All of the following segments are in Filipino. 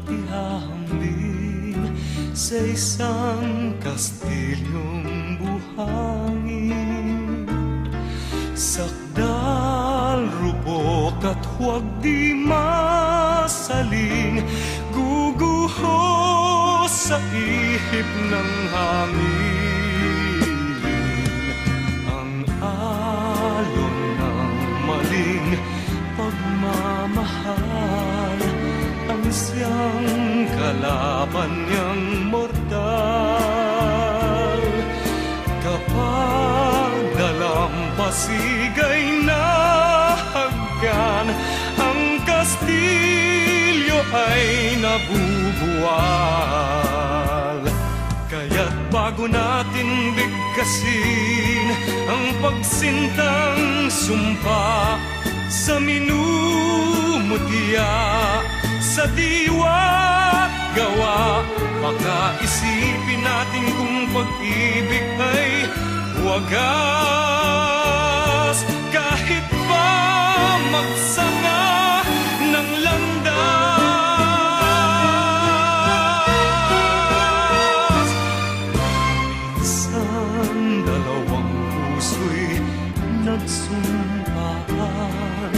at ihahambing sa isang kastilyong buhangin. Sakdal, rupok at huwag di masaling, guguho sa ihip ng hangin. Ang alon ng maling pagmamahal, ang siyang kalaban niyang mortal. Kapag dalampasigay na haggan, ang kastilyo ay nabubuwal. Kaya't bago natin bigkasin ang pagsintang sumpa sa minumutya, sa diwa't gawa, baka isipin natin kung pag-ibig ay wagas. Kahit pa magsama ng landas, minsan dalawang puso'y nagsumpaan,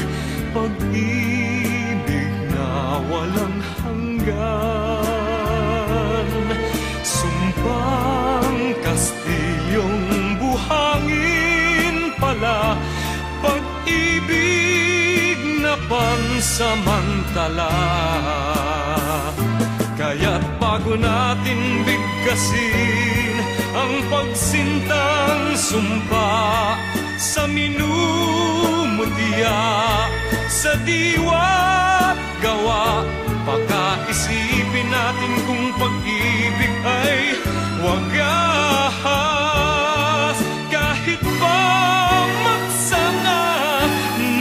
pag-ibig na walang hanggan. Sumpang kastilyong buhangin pala, pag-ibig na pansamantala. Kaya't bago natin bigkasin ang pagsintang sumpa sa minumutya, sa diwa't gawa, baka isipin natin kung pag-ibig ay wagas. Kahit pa magsama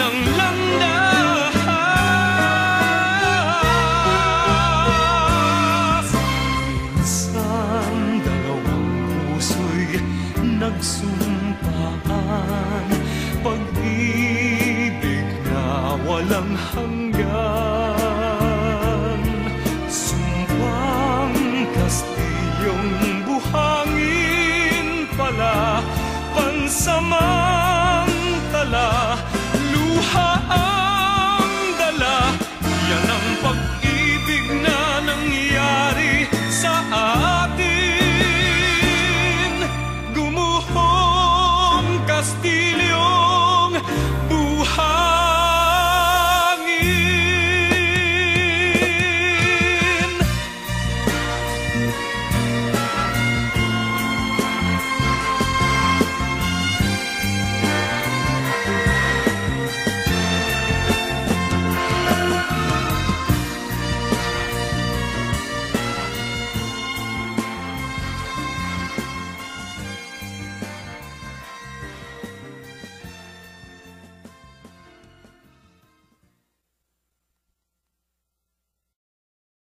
ng landas, minsan dalawang puso'y nagsumpaan, pag-ibig na walang hanggan. Sumpang kastilyong buhangin pala, pansamantala.